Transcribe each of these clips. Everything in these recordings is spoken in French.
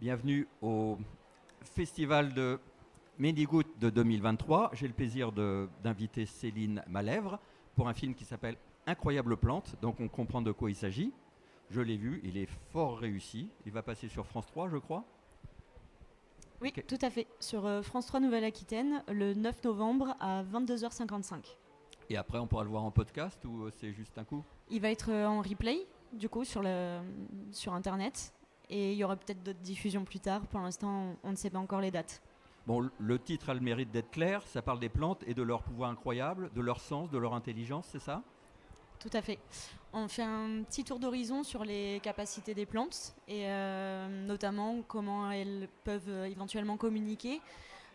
Bienvenue au festival de Ménigout de 2023. J'ai le plaisir d'inviter Céline Malèvre pour un film qui s'appelle Incroyable Plante. Donc on comprend de quoi il s'agit. Je l'ai vu, il est fort réussi. Il va passer sur France 3, je crois. Oui, okay. Tout à fait. Sur France 3 Nouvelle-Aquitaine, le 9 novembre à 22h55. Et après, on pourra le voir en podcast ou c'est juste un coup ? Il va être en replay, du coup, sur Internet. Et il y aura peut-être d'autres diffusions plus tard. Pour l'instant, on ne sait pas encore les dates. Bon, le titre a le mérite d'être clair. Ça parle des plantes et de leur pouvoir incroyable, de leur sens, de leur intelligence, c'est ça ? Tout à fait. On fait un petit tour d'horizon sur les capacités des plantes et notamment comment elles peuvent éventuellement communiquer,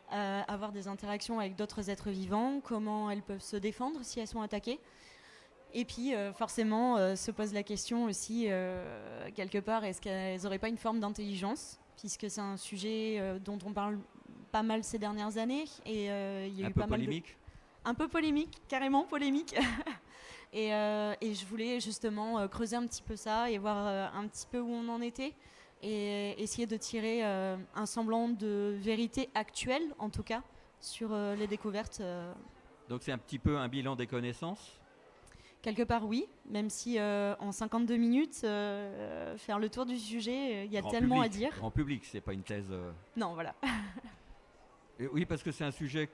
avoir des interactions avec d'autres êtres vivants, comment elles peuvent se défendre si elles sont attaquées. Et puis forcément se pose la question aussi quelque part, est-ce qu'elles n'auraient pas une forme d'intelligence, puisque c'est un sujet dont on parle pas mal ces dernières années. Et il y a eu pas mal polémique. Un peu polémique, carrément polémique. Et je voulais justement creuser un petit peu ça et voir un petit peu où on en était et essayer de tirer un semblant de vérité actuelle, en tout cas, sur les découvertes. Donc c'est un petit peu un bilan des connaissances ? Quelque part, oui, même si en 52 minutes, faire le tour du sujet, il y a tellement à dire. Grand public, c'est pas une thèse. Non, voilà. Et oui, parce que c'est un sujet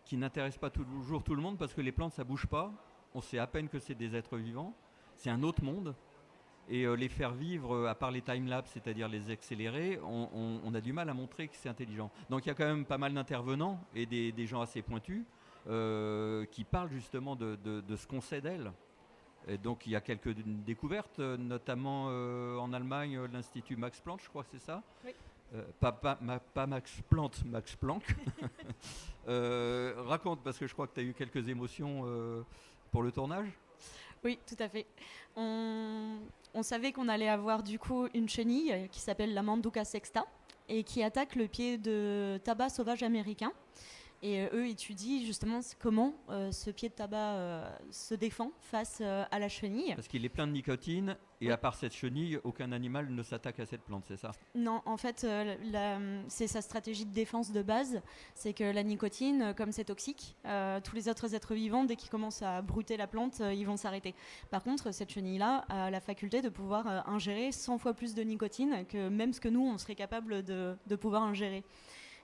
qui n'intéresse pas toujours tout le monde, parce que les plantes, ça bouge pas. On sait à peine que c'est des êtres vivants. C'est un autre monde. Et les faire vivre, à part les timelapses, c'est-à-dire les accélérer, on a du mal à montrer que c'est intelligent. Donc il y a quand même pas mal d'intervenants et des gens assez pointus qui parlent justement de ce qu'on sait d'elles. Et donc il y a quelques découvertes, notamment en Allemagne, l'Institut Max Planck, je crois que c'est ça. Oui. Pas Max Planck, Max Planck. Raconte, parce que je crois que tu as eu quelques émotions pour le tournage. Oui, tout à fait. On savait qu'on allait avoir du coup une chenille qui s'appelle la Manduca sexta et qui attaque le pied de tabac sauvage américain. Et eux étudient justement comment ce pied de tabac se défend face à la chenille. Parce qu'il est plein de nicotine et oui. À part cette chenille, aucun animal ne s'attaque à cette plante, c'est ça ? Non, en fait, c'est sa stratégie de défense de base. C'est que la nicotine, comme c'est toxique, tous les autres êtres vivants, dès qu'ils commencent à brouter la plante, ils vont s'arrêter. Par contre, cette chenille-là a la faculté de pouvoir ingérer 100 fois plus de nicotine que même ce que nous, on serait capable de pouvoir ingérer.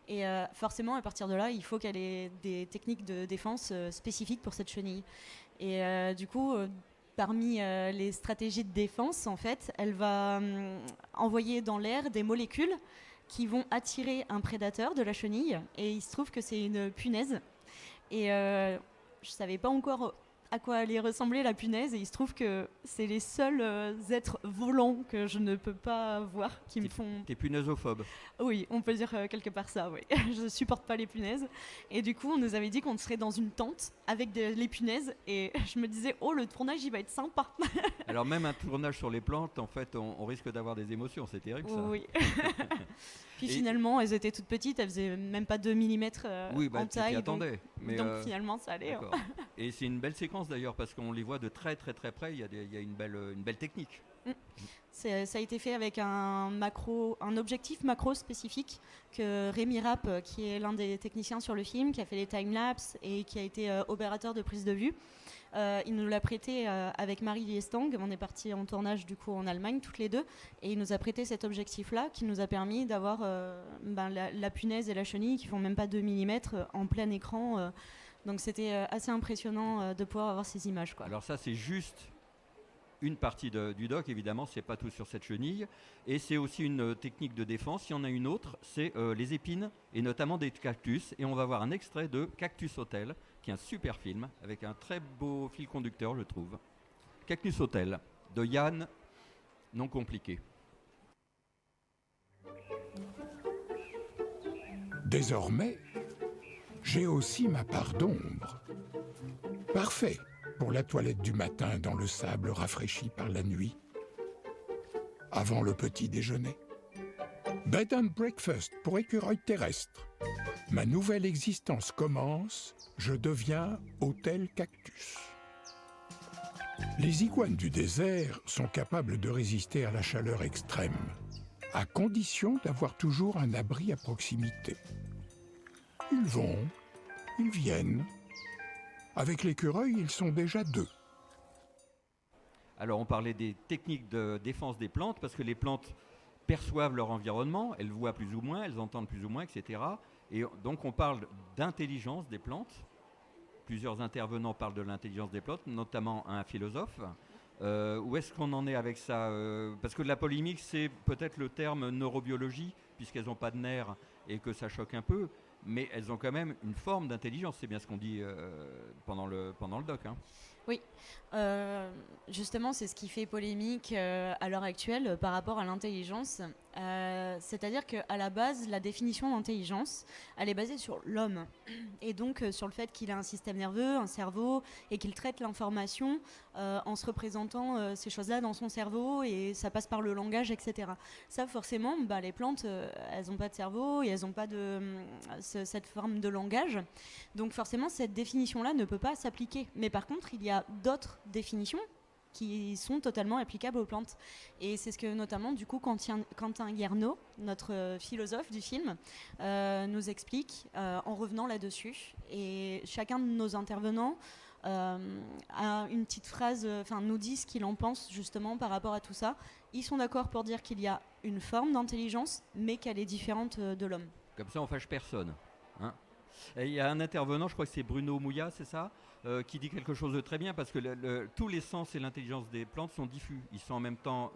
Et forcément, à partir de là, il faut qu'elle ait des techniques de défense spécifiques pour cette chenille. Et du coup, parmi les stratégies de défense, en fait, elle va envoyer dans l'air des molécules qui vont attirer un prédateur de la chenille. Et il se trouve que c'est une punaise. Et je ne savais pas encore à quoi allait ressembler la punaise, et il se trouve que c'est les seuls êtres volants que je ne peux pas voir qui me font... T'es punaisophobe. Oui, on peut dire quelque part ça, oui. Je supporte pas les punaises. Et du coup, on nous avait dit qu'on serait dans une tente avec les punaises, et je me disais, oh, le tournage, il va être sympa. Alors même un tournage sur les plantes, en fait, on risque d'avoir des émotions, c'est terrible ça. Oui. Puis finalement, elles étaient toutes petites, elles faisaient même pas 2 mm en taille. Donc finalement, ça allait. Hein. Et c'est une belle séquence d'ailleurs, parce qu'on les voit de très très très près, il y a une belle technique. Ça a été fait avec un objectif macro spécifique que Rémi Rapp, qui est l'un des techniciens sur le film, qui a fait les timelapses et qui a été opérateur de prise de vue, il nous l'a prêté avec Marie Liestang. On est partis en tournage du coup en Allemagne toutes les deux, et il nous a prêté cet objectif-là qui nous a permis d'avoir la punaise et la chenille qui font même pas 2 mm en plein écran. Donc c'était assez impressionnant de pouvoir avoir ces images, quoi. Alors ça, c'est juste une partie du doc, évidemment, c'est pas tout sur cette chenille. Et c'est aussi une technique de défense. Il y en a une autre, c'est les épines, et notamment des cactus. Et on va voir un extrait de Cactus Hotel, qui est un super film, avec un très beau fil conducteur, je trouve. Cactus Hotel, de Yann, non compliqué. Désormais, j'ai aussi ma part d'ombre. Parfait pour la toilette du matin dans le sable rafraîchi par la nuit. Avant le petit déjeuner. Bed and breakfast pour écureuil terrestre. Ma nouvelle existence commence, je deviens hôtel cactus. Les iguanes du désert sont capables de résister à la chaleur extrême. à condition d'avoir toujours un abri à proximité. Ils vont, ils viennent. Avec l'écureuil, ils sont déjà 2. Alors on parlait des techniques de défense des plantes, parce que les plantes perçoivent leur environnement, elles voient plus ou moins, elles entendent plus ou moins, etc. Et donc on parle d'intelligence des plantes. Plusieurs intervenants parlent de l'intelligence des plantes, notamment un philosophe. Où est-ce qu'on en est avec ça Parce que la polémique, c'est peut-être le terme neurobiologie, puisqu'elles n'ont pas de nerfs et que ça choque un peu, mais elles ont quand même une forme d'intelligence, c'est bien ce qu'on dit pendant le doc. Hein. Oui, justement, c'est ce qui fait polémique à l'heure actuelle par rapport à l'intelligence. C'est-à-dire qu'à la base, la définition d'intelligence, elle est basée sur l'homme. Et donc sur le fait qu'il a un système nerveux, un cerveau, et qu'il traite l'information en se représentant ces choses-là dans son cerveau, et ça passe par le langage, etc. Ça, forcément, les plantes, elles n'ont pas de cerveau, et elles n'ont pas cette forme de langage. Donc forcément, cette définition-là ne peut pas s'appliquer. Mais par contre, il y a d'autres définitions qui sont totalement applicables aux plantes. Et c'est ce que notamment, du coup, Quentin Guerneau, notre philosophe du film, nous explique en revenant là-dessus. Et chacun de nos intervenants a une petite phrase, nous dit ce qu'il en pense justement par rapport à tout ça. Ils sont d'accord pour dire qu'il y a une forme d'intelligence, mais qu'elle est différente de l'homme. Comme ça, on fâche personne. Hein. Il y a un intervenant, je crois que c'est Bruno Mouillat, c'est ça, qui dit quelque chose de très bien, parce que tous les sens et l'intelligence des plantes sont diffus. Ils sont en même temps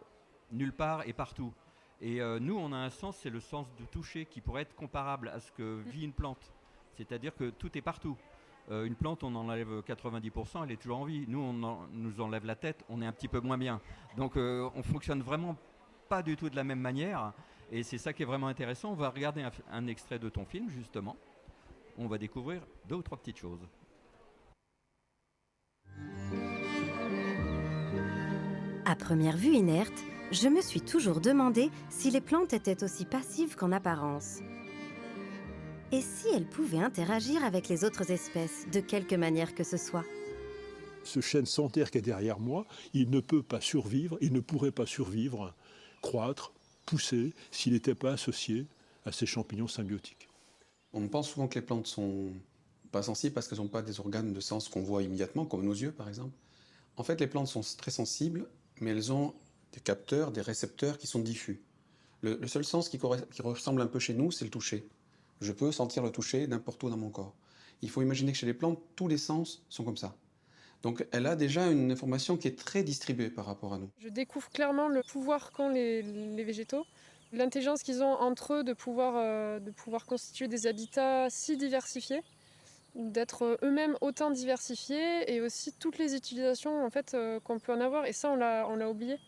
nulle part et partout. Et nous, on a un sens, c'est le sens du toucher, qui pourrait être comparable à ce que vit une plante. C'est-à-dire que tout est partout. Une plante, on enlève 90%, elle est toujours en vie. Nous, on nous enlève la tête, on est un petit peu moins bien. Donc on fonctionne vraiment pas du tout de la même manière. Et c'est ça qui est vraiment intéressant. On va regarder un extrait de ton film, justement. On va découvrir 2 ou 3 petites choses. À première vue inerte, je me suis toujours demandé si les plantes étaient aussi passives qu'en apparence. Et si elles pouvaient interagir avec les autres espèces, de quelque manière que ce soit. Ce chêne sans terre qui est derrière moi, il ne peut pas survivre, il ne pourrait pas survivre, croître, pousser, s'il n'était pas associé à ces champignons symbiotiques. On pense souvent que les plantes sont pas sensibles parce qu'elles n'ont pas des organes de sens qu'on voit immédiatement, comme nos yeux par exemple. En fait, les plantes sont très sensibles, mais elles ont des capteurs, des récepteurs qui sont diffus. Le seul sens qui ressemble un peu chez nous, c'est le toucher. Je peux sentir le toucher n'importe où dans mon corps. Il faut imaginer que chez les plantes, tous les sens sont comme ça. Donc elle a déjà une information qui est très distribuée par rapport à nous. Je découvre clairement le pouvoir qu'ont les végétaux, l'intelligence qu'ils ont entre eux de pouvoir constituer des habitats si diversifiés, d'être eux-mêmes autant diversifiés, et aussi toutes les utilisations en fait, qu'on peut en avoir. Et ça, on l'a oublié.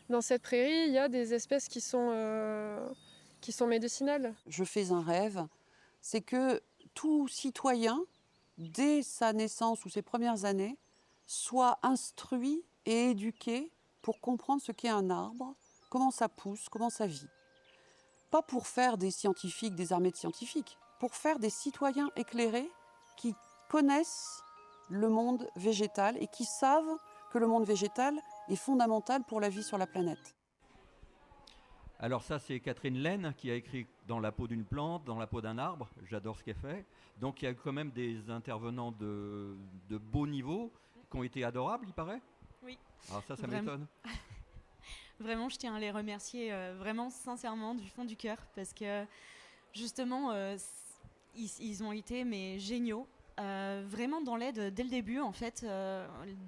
Dans cette prairie, il y a des espèces qui sont médicinales. Je fais un rêve, c'est que tout citoyen, dès sa naissance ou ses premières années, soit instruit et éduqué pour comprendre ce qu'est un arbre, comment ça pousse, comment ça vit. Pas pour faire des scientifiques, des armées de scientifiques, pour faire des citoyens éclairés qui connaissent le monde végétal et qui savent que le monde végétal est fondamental pour la vie sur la planète. Alors ça, c'est Catherine Laine qui a écrit Dans la peau d'une plante, dans la peau d'un arbre. J'adore ce qu'elle fait. Donc il y a quand même des intervenants de beau niveau qui ont été adorables, il paraît. Oui. Alors ça Vraiment. m'étonne. Vraiment, je tiens à les remercier vraiment sincèrement du fond du cœur, parce que justement, ils ont été géniaux. Vraiment dans l'aide dès le début, en fait,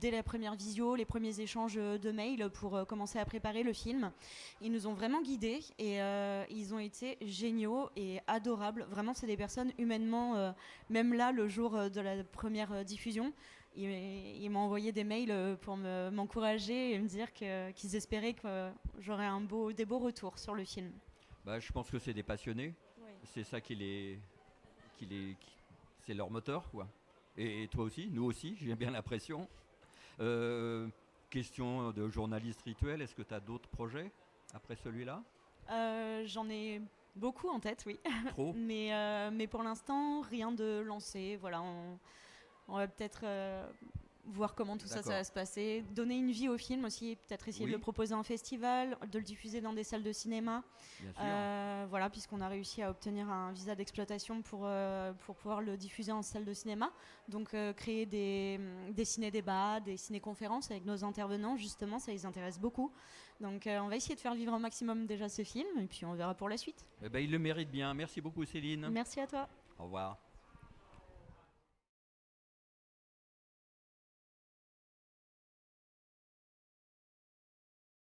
dès la première visio, les premiers échanges de mails pour commencer à préparer le film. Ils nous ont vraiment guidés et ils ont été géniaux et adorables. Vraiment, c'est des personnes humainement, même là, le jour de la première diffusion, ils m'ont envoyé des mails pour m'encourager et me dire qu'ils espéraient que j'aurais des beaux retours sur le film. Je pense que c'est des passionnés. Oui. C'est ça c'est leur moteur, quoi. Et toi aussi, nous aussi, j'ai bien l'impression. Question de journaliste rituel, est-ce que tu as d'autres projets après celui-là ? J'en ai beaucoup en tête, oui. Trop. mais pour l'instant, rien de lancé. Voilà, on va peut-être voir comment tout ça D'accord. va se passer, donner une vie au film aussi, peut-être essayer Oui. de le proposer en festival, de le diffuser dans des salles de cinéma. Bien sûr. Voilà, puisqu'on a réussi à obtenir un visa d'exploitation pour pouvoir le diffuser en salle de cinéma. Donc créer des ciné-débats, des ciné-conférences avec nos intervenants, justement, ça les intéresse beaucoup. Donc on va essayer de faire vivre au maximum déjà ce film, et puis on verra pour la suite. Eh ben, il le mérite bien. Merci beaucoup Céline. Merci à toi. Au revoir.